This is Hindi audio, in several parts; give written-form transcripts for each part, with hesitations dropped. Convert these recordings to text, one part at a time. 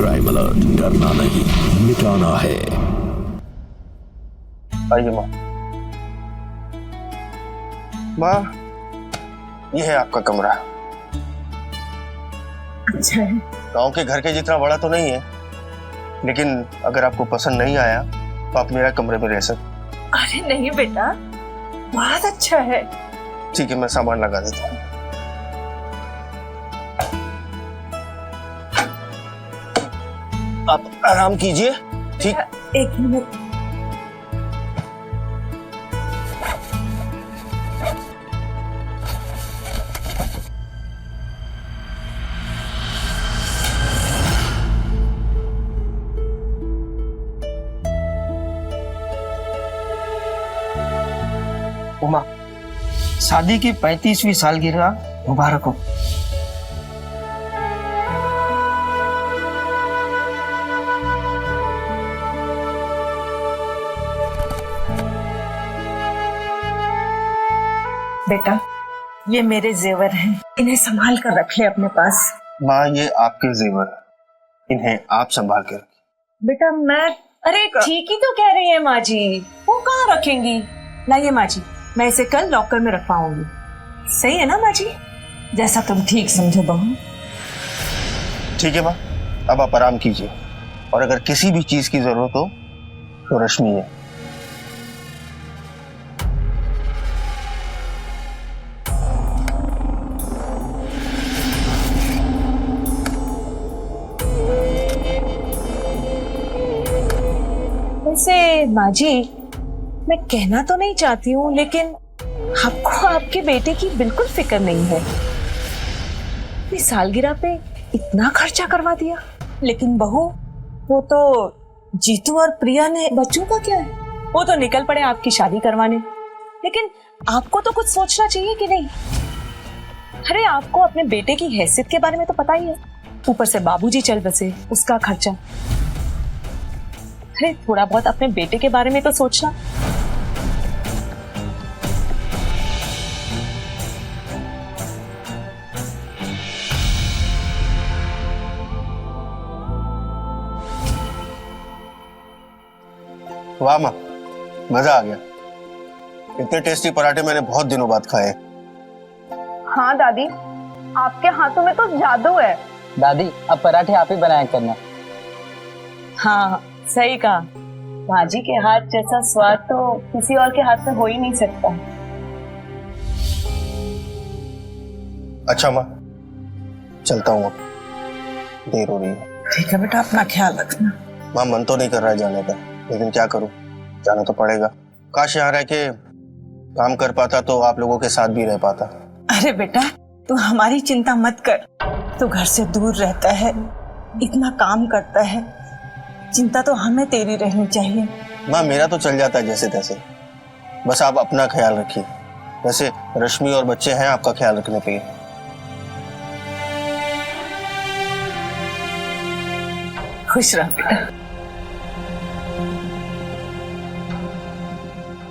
क्राइम अलर्ट, डरना नहीं मिटाना है। आइए माँ। माँ, ये है आपका कमरा। अच्छा है। गांव के घर के जितना बड़ा तो नहीं है, लेकिन अगर आपको पसंद नहीं आया तो आप मेरा कमरे में रह सकते। अरे नहीं बेटा, बहुत अच्छा है। ठीक है, मैं सामान लगा देता हूँ। आप आराम कीजिए। ठीक, एक मिनट। उमा, शादी की 35वीं सालगिरह मुबारक हो। बेटा, ये मेरे जेवर हैं, इन्हें संभाल कर रख ले अपने पास। माँ, ये आपके जेवर, इन्हें आप संभाल के रखिए। बेटा मैं, अरे ठीक ही तो कह रही है माँ जी, वो कहाँ रखेंगी? लाइए माँ जी, मैं इसे कल लॉकर में रखवाऊंगी। सही है ना माँ जी? जैसा तुम ठीक समझो बहू। ठीक है माँ, अब आप आराम कीजिए, और अगर किसी भी चीज की जरूरत हो तो रश्मि है। वैसे माँ जी, मैं कहना तो नहीं चाहती हूँ, लेकिन आपको आपके बेटे की बिल्कुल फिक्र नहीं है। इस सालगिरह पे इतना खर्चा करवा दिया। लेकिन बहू, वो तो जीतू और प्रिया ने, बच्चों का क्या है? वो तो निकल पड़े आपकी शादी करवाने, लेकिन आपको तो कुछ सोचना चाहिए कि नहीं? अरे आपको अपने बेटे की हैसियत के बारे में तो पता ही है, ऊपर से बाबूजी चल बसे, उसका खर्चा। अरे थोड़ा बहुत अपने बेटे के बारे में तो सोचना। वाह माँ, मजा आ गया। इतने टेस्टी पराठे मैंने बहुत दिनों बाद खाए। हाँ दादी, आपके हाथों में तो जादू है। दादी, अब पराठे आप ही बनाया करना। हाँ सही कहा, भाजी के हाथ जैसा स्वाद तो किसी और के हाथ में हो ही नहीं सकता। अच्छा माँ, चलता हूँ, अब देर हो रही है। ठीक है बेटा, अपना ख्याल रखना। माँ, मन तो नहीं कर रहा है जाने का, लेकिन क्या करूँ, जाना तो पड़ेगा। काश यहाँ रह के काम कर पाता तो आप लोगों के साथ भी रह पाता। अरे बेटा, तू हमारी चिंता मत कर। तू घर से दूर रहता है, इतना काम करता है, चिंता तो हमें तेरी रहनी चाहिए। माँ, मेरा तो चल जाता है जैसे तैसे, बस आप अपना ख्याल रखिए। वैसे रश्मि और बच्चे हैं आपका ख्याल रखने के लिए। खुश रह बेटा।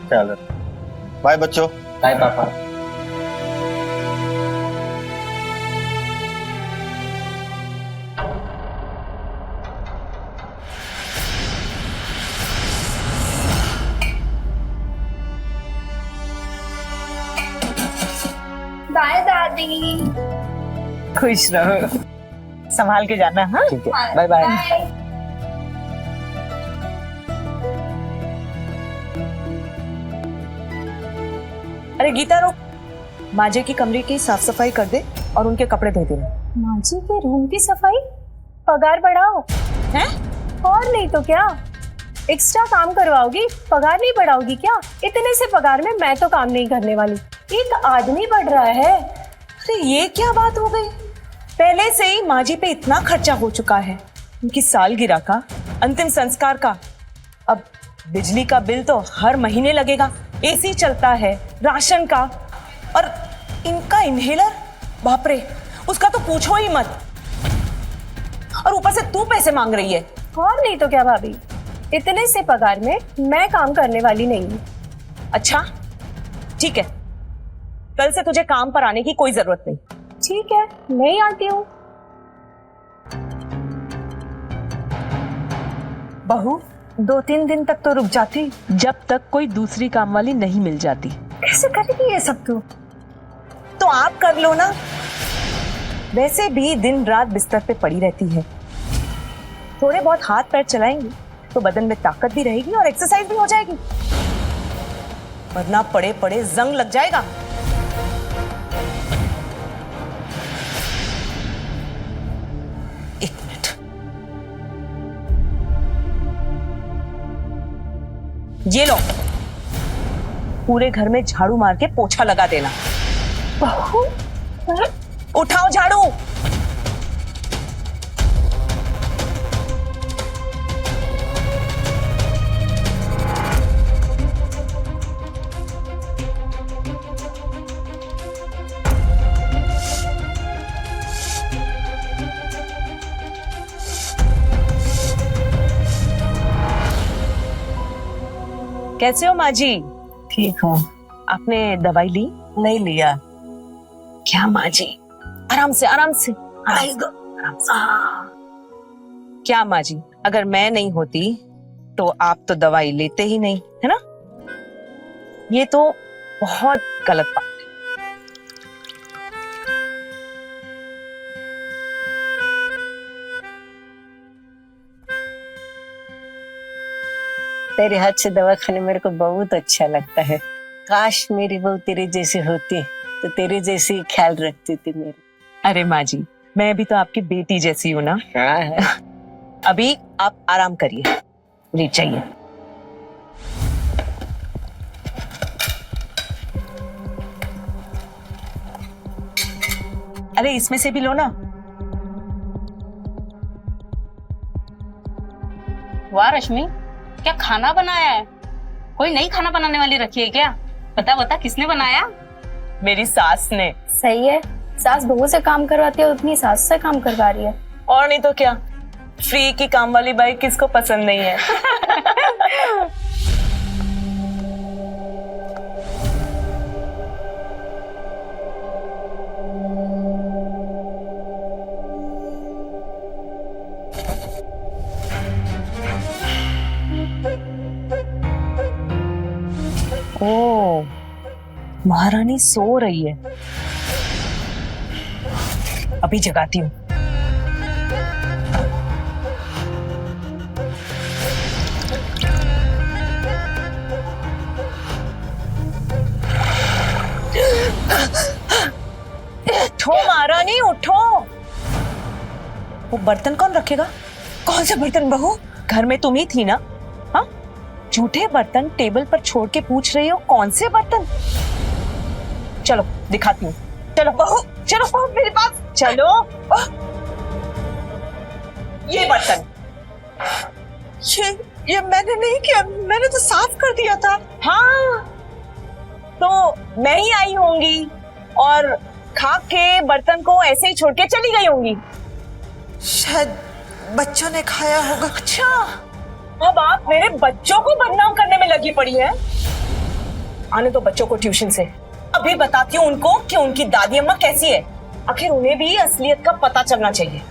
ख्याल रख। बाय बच्चों। बाय पापा। बाय दादी। खुश रहो, संभाल के जाना। हाँ, ठीक है, बाय बाय। अरे गीता रुक, माजे की कमरे की साफ सफाई कर दे और उनके कपड़े धो देना। माँ जी के रूम की सफाई? पगार बढ़ाओ हैं? और नहीं तो क्या, एक्स्ट्रा काम करवाओगी, पगार नहीं बढ़ाओगी क्या? इतने से पगार में मैं तो काम नहीं करने वाली, एक आदमी बढ़ रहा है। अरे ये क्या बात हो गई? पहले से ही माजी पे इतना खर्चा हो चुका है, उनकी सालगिरह का, अंतिम संस्कार का, अब बिजली का बिल तो हर महीने लगेगा, एसी चलता है, राशन का, और इनका इनहेलर, बाप रे, उसका तो पूछो ही मत। और ऊपर से तू पैसे मांग रही है। और नहीं तो क्या भाभी, इतने से पगार में मैं काम करने वाली नहीं हूँ। अच्छा ठीक है, कल से तुझे काम पर आने की कोई जरूरत नहीं। ठीक है, नहीं आती हूँ। बहू 2-3 दिन तक तो रुक जाती। जब तक कोई दूसरी काम वाली नहीं मिल जाती। कैसे करेगी ये सब तू? तो आप कर लो ना, वैसे भी दिन रात बिस्तर पे पड़ी रहती है। थोड़े बहुत हाथ पैर चलाएंगी तो बदन में ताकत भी रहेगी और एक्सरसाइज भी हो जाएगी, वरना पड़े पड़े जंग लग जाएगा। एक मिनट, ये लो, पूरे घर में झाड़ू मार के पोछा लगा देना। बहू, उठाओ झाड़ू। कैसे हो माँ जी? ठीक हूँ। आपने दवाई ली? नहीं लिया। क्या माँ जी? आराम से आराम से आराम से। क्या माँ जी, अगर मैं नहीं होती तो आप तो दवाई लेते ही नहीं, है ना? ये तो बहुत गलत बात है। तेरे हाथ से दवा खाने मेरे को बहुत अच्छा लगता है। काश मेरी बहू तेरे जैसी होती तो तेरे जैसी ख्याल रखती थी मेरी। अरे माँ जी, मैं भी तो आपकी बेटी जैसी हूँ ना। हाँ। अभी आप आराम करिए, लेट जाइए। अरे इसमें से भी लो ना। वाह रश्मि, क्या खाना बनाया है? कोई नई खाना बनाने वाली रखी है क्या? बता बता, किसने बनाया? मेरी सास ने। सही है, सास बहू से काम करवाती है, उतनी सास से काम करवा रही है। और नहीं तो क्या, फ्री की काम वाली बाई किसको पसंद नहीं है। ओ, महारानी सो रही है, अभी जगाती हूँ। उठो महारानी उठो। वो बर्तन कौन रखेगा? कौन से बर्तन बहू? घर में तुम ही थी ना? हाँ, झूठे बर्तन टेबल पर छोड़ के पूछ रही हो कौन से बर्तन? चलो दिखाती हूँ। चलो बहू, चलो बहू मेरे पास चलो। ये बर्तन, ये मैंने नहीं किया, मैंने तो साफ कर दिया था। हाँ, तो मैं ही आई होंगी और खा के बर्तन को ऐसे ही छोड़ के चली गई होंगी। शायद बच्चों ने खाया होगा। अच्छा, अब आप मेरे बच्चों को बदनाम करने में लगी पड़ी है। आने दो बच्चों को ट्यूशन से, अभी बताती हूँ उनको कि उनकी दादी अम्मा कैसी है। आखिर उन्हें भी असलियत का पता चलना चाहिए।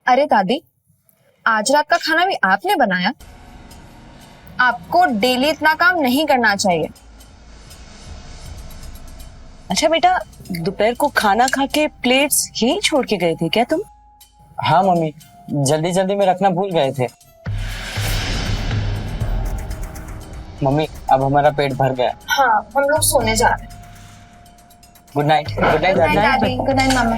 अरे दादी, आज रात का खाना भी आपने बनाया? आपको डेली इतना काम नहीं करना चाहिए। अच्छा बेटा, दोपहर को खाना खा के प्लेट्स यहीं छोड़ के गए थे क्या तुम? हाँ मम्मी, जल्दी जल्दी में रखना भूल गए थे। मम्मी, अब हमारा पेट भर गया। हाँ, हम लोग सोने जा रहे हैं। Good night. गुड नाइट दादी। गुड नाइट मामा।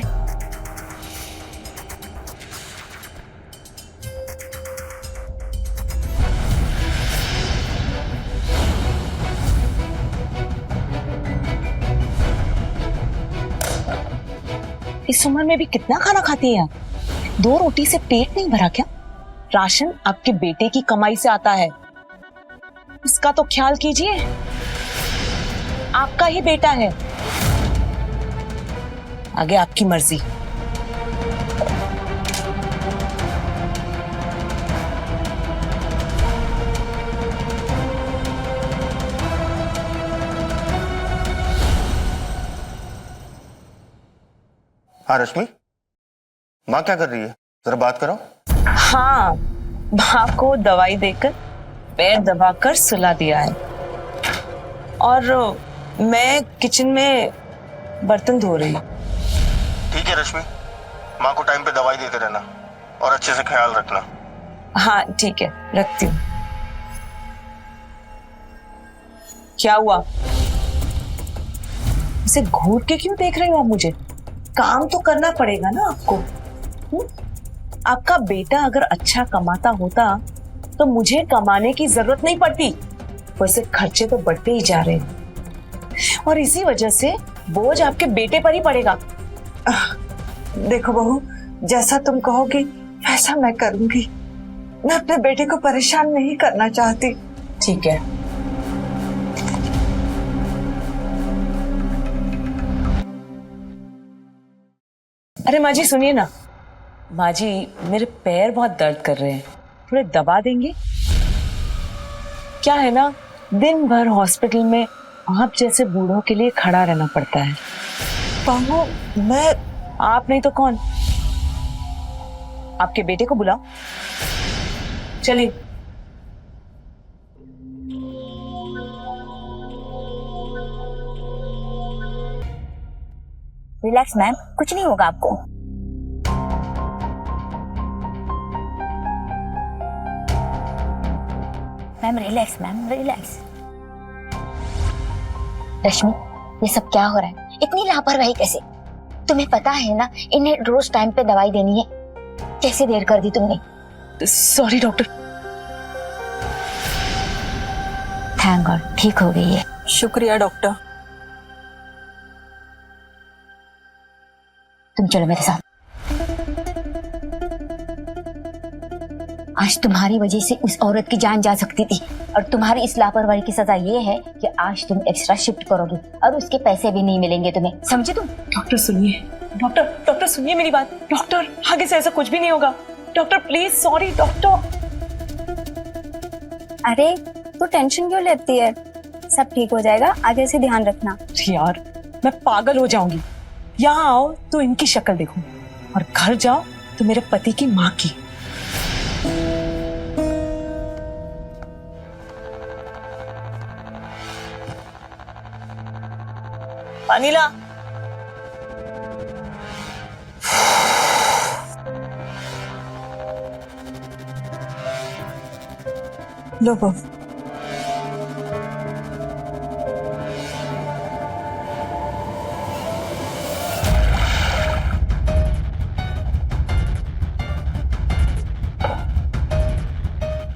इस उम्र में भी कितना खाना खाती है? 2 रोटी से पेट नहीं भरा क्या? राशन आपके बेटे की कमाई से आता है, इसका तो ख्याल कीजिए। आपका ही बेटा है, आगे आपकी मर्जी। हाँ रश्मि, माँ क्या कर रही है, जरा बात करो। हाँ, माँ को दवाई देकर पैर दबाकर सुला दिया है और मैं किचन में बर्तन धो रही हूँ। ठीक है रश्मि, माँ को टाइम पे दवाई देते रहना और अच्छे से ख्याल रखना। हाँ ठीक है, रखती हूँ। क्या हुआ? इसे घूर के क्यों देख रही हो आप मुझे? काम तो करना पड़ेगा ना आपको। आपका बेटा अगर अच्छा कमाता होता तो मुझे कमाने की जरूरत नहीं पड़ती। वैसे खर्चे तो बढ़ते ही जा रहे हैं और इसी वजह से बोझ आपके बेटे पर ही पड़ेगा। देखो बहू, जैसा तुम कहोगी वैसा मैं करूंगी। मैं अपने बेटे को परेशान नहीं करना चाहती। ठीक है। अरे माँ जी सुनिए ना। माँ जी, मेरे पैर बहुत दर्द कर रहे हैं, थोड़े दबा देंगे? क्या है ना, दिन भर हॉस्पिटल में आप जैसे बूढ़ों के लिए खड़ा रहना पड़ता है। बहू, मैं आप नहीं तो कौन? आपके बेटे को बुलाओ। चलिए। रिलैक्स मैम, कुछ नहीं होगा आपको। Ma'am relax, ma'am relax. Rashmi, ये सब क्या हो रहा है? इतनी लापरवाही कैसे? तुम्हें पता है ना इन्हें रोज टाइम पे दवाई देनी है। कैसे देर कर दी तुमने? Sorry doctor. थैंक गॉड, ठीक हो गई है। शुक्रिया डॉक्टर। तुम चलो मेरे साथ। आज तुम्हारी वजह से उस औरत की जान जा सकती थी और तुम्हारी इस लापरवाही की सजा ये है कि आज तुम एक्स्ट्रा शिफ्ट करोगे और उसके पैसे भी नहीं मिलेंगे तुम्हें, समझे तुम? डॉक्टर सुनिए, डॉक्टर सुनिए मेरी बात। डॉक्टर, आगे से ऐसा कुछ भी नहीं होगा। Doctor please, sorry doctor. अरे तू टेंशन क्यों लेती है? सब ठीक हो जाएगा, आगे से ध्यान रखना। यार मैं पागल हो जाऊंगी। यहाँ आओ तो इनकी शक्ल देखो और घर जाओ तो मेरे पति की माँ की। पानी ला। लो बहू।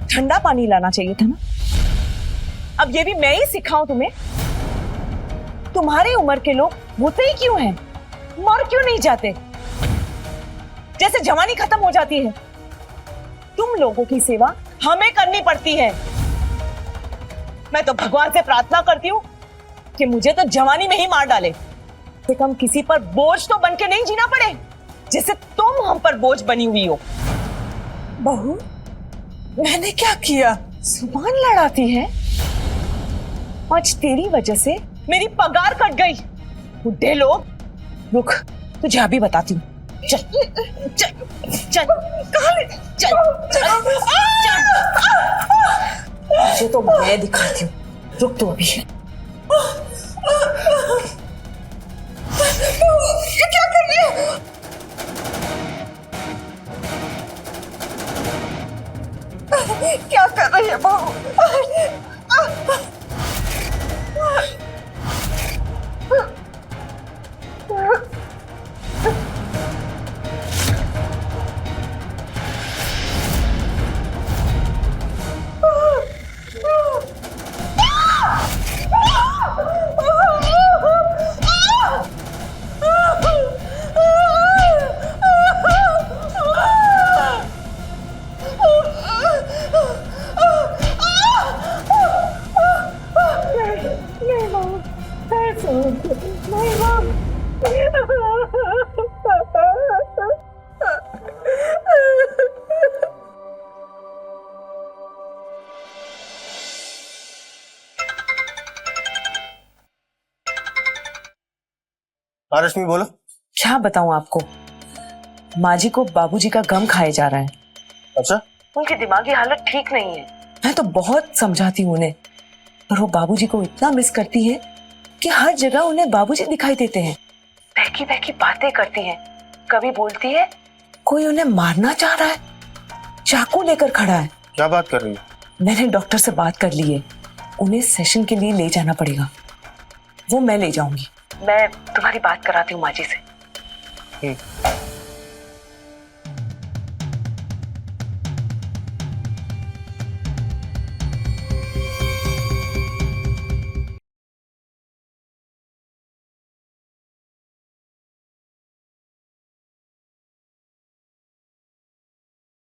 ठंडा पानी लाना चाहिए था ना। अब ये भी मैं ही सिखाऊं तुम्हें? तुम्हारी उम्र के लोग होते ही क्यों हैं? मर क्यों नहीं जाते? जैसे जवानी खत्म हो जाती है। तुम लोगों की सेवा हमें करनी पड़ती है। मैं तो भगवान से प्रार्थना करती हूँ कि मुझे तो जवानी में ही मार डाले, कि कम किसी पर बोझ तो बन के नहीं जीना पड़े जैसे तुम हम पर बोझ बनी हुई हो। बहू, मैंने क्या किया? जुबान लड़ाती है। आज तेरी वजह से मेरी पगार कट गई। बुढ़े लोग। रुक, तुझे अभी बताती हूँ। चल चल चल, कहाँ ले? चल चल चल। मुझे तो मैं दिखाती हूँ। रुक तो अभी। ये क्या कर रही है? क्या कर रही है बहू? हाँ रश्मि बोलो। क्या बताऊं आपको, माँ जी को बाबूजी का गम खाए जा रहा है। अच्छा, उनकी दिमागी हालत ठीक नहीं है। मैं तो बहुत समझाती हूँ उन्हें, पर वो बाबूजी को इतना मिस करती है कि हर जगह उन्हें बाबूजी दिखाई देते हैं। बहकी बहकी बातें करती हैं। कभी बोलती है कोई उन्हें मारना चाह रहा है, चाकू लेकर खड़ा है। क्या बात कर रही है? मैंने डॉक्टर से बात कर ली है, उन्हें सेशन के लिए ले जाना पड़ेगा। वो मैं ले जाऊंगी। मैं तुम्हारी बात कराती हूँ माँ जी से।